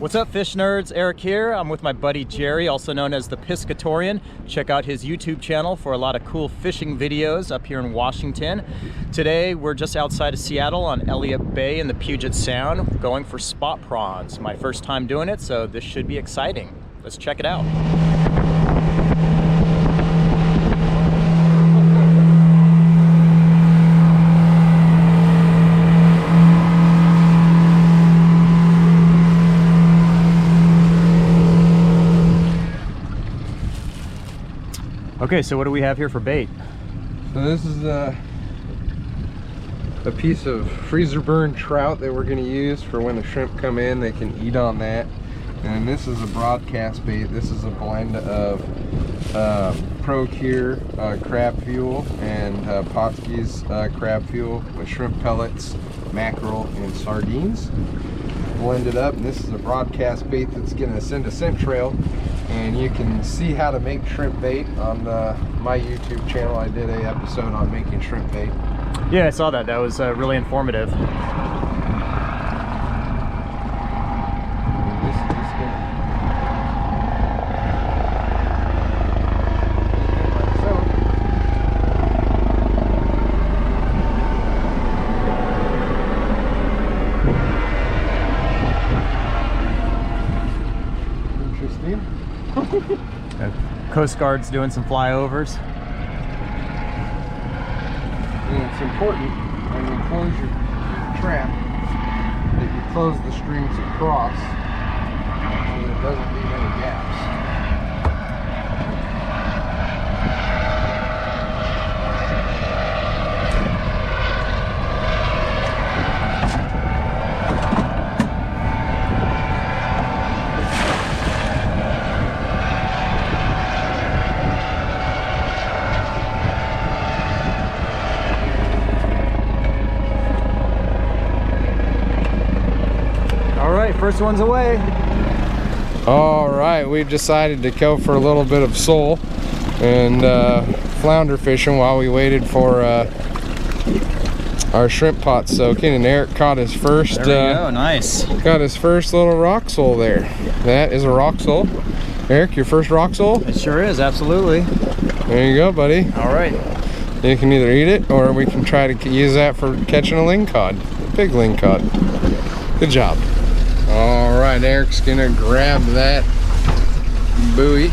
What's up, fish nerds? Eric here. I'm with my buddy Jerry, also known as the Piscatorian. Check out his YouTube channel for a lot of cool fishing videos up here in Washington. Today we're just outside of Seattle on Elliott Bay in the Puget Sound, going for spot prawns. My first time doing it, so this should be exciting. Let's check it out. Okay, so what do we have here for bait? So this is a piece of freezer burn trout that we're going to use for when the shrimp come in, they can eat on that. And this is a broadcast bait. This is a blend of Procure crab fuel and Potski's crab fuel with shrimp pellets, mackerel, and sardines. Blended up, and this is a broadcast bait that's going to send a scent trail. And you can see how to make shrimp bait on my YouTube channel. I did an episode on making shrimp bait. Yeah, I saw that. That was really informative. Coast Guard's doing some flyovers. And it's important when you close your trap that you close the strings across so that it doesn't leave any gaps. First one's away. All right, we've decided to go for a little bit of sole and flounder fishing while we waited for our shrimp pot soaking, and Eric caught his first. There we go, nice. Got his first little rock sole there. That is a rock sole. Eric, your first rock sole? It sure is, absolutely. There you go, buddy. All right. You can either eat it or we can try to use that for catching a lingcod, a big lingcod. Good job. All right, Eric's gonna grab that buoy.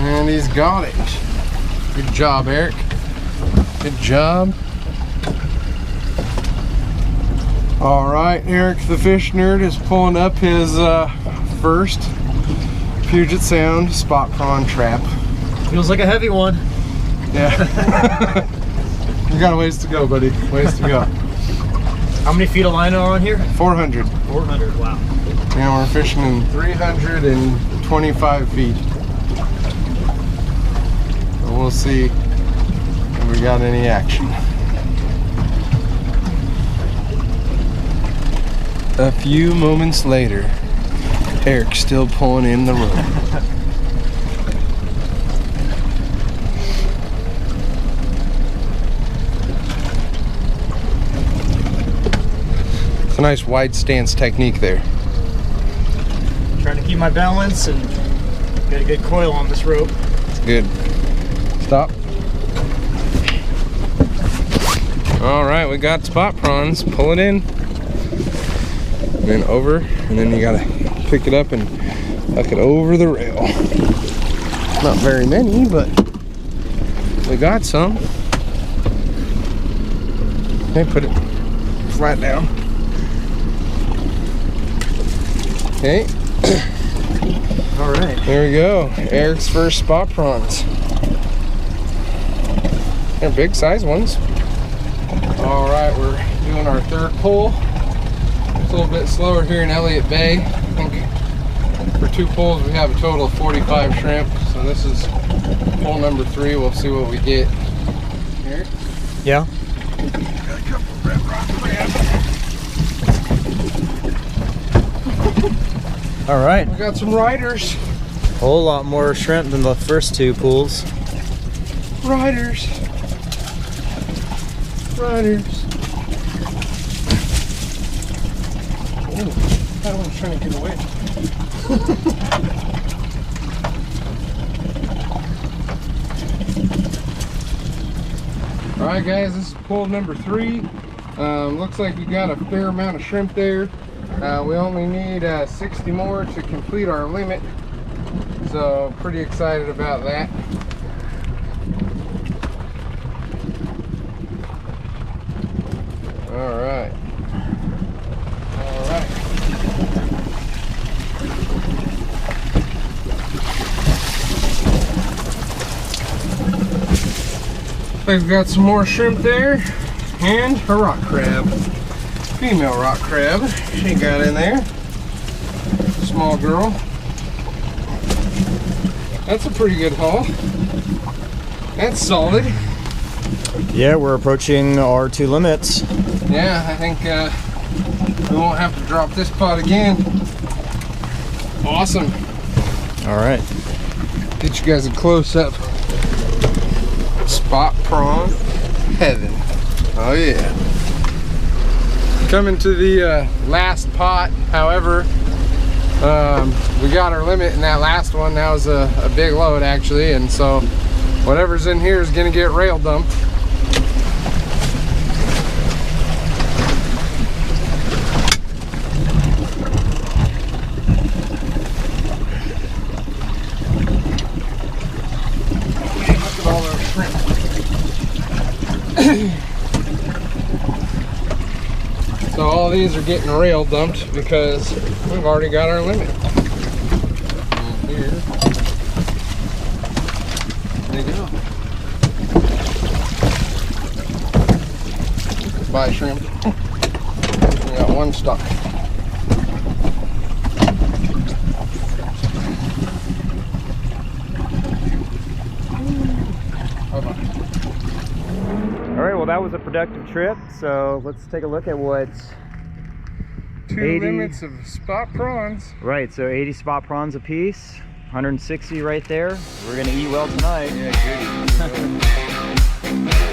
And he's got it. Good job, Eric. Good job. All right, Eric the fish nerd is pulling up his first Puget Sound spot prawn trap. Feels like a heavy one. Yeah. You got a ways to go, buddy. Ways to go. How many feet of line are on here? 400. 400, wow. And we're fishing in 325 feet. So we'll see if we got any action. A few moments later, Eric's still pulling in the rope. It's a nice wide stance technique there. Trying to keep my balance and get a good coil on this rope. It's good. Stop. All right, we got spot prawns. Pull it in. And then over, and then you gotta pick it up and hook it over the rail. Not very many, but we got some. Okay, put it flat down. Okay. All right. There we go. Eric's first spot prawns. They're big size ones. All right, we're doing our third pull. It's a little bit slower here in Elliott Bay. I think for 2 pulls we have a total of 45 shrimp. So this is pull number 3. We'll see what we get. Eric? Yeah. Got a couple of red rock crabs. All right. We got some riders. A whole lot more shrimp than the first 2 pulls. Riders. Riders. Oh, that one's trying to get away. Alright guys, this is pull number 3. Looks like we got a fair amount of shrimp there. We only need 60 more to complete our limit. So pretty excited about that. Alright. Alright. We've got some more shrimp there and a rock crab. Female rock crab. She got in there. Small girl. That's a pretty good haul. That's solid. Yeah, we're approaching our 2 limits. Yeah, I think we won't have to drop this pot again. Awesome. All right. Get you guys a close-up. Spot prawn heaven. Oh yeah. Coming to the last pot. However, we got our limit in that last one. That was a big load actually, and so whatever's in here is gonna get rail dumped. Look at all those shrimp. So all these are getting rail dumped because we've already got our limit. And here they go. Bye shrimp. We got one stuck. All right, well, that was a productive trip. So let's take a look at what 2 limits of spot prawns. Right, so 80 spot prawns a piece, 160 right there. We're gonna eat well tonight. Yeah, good.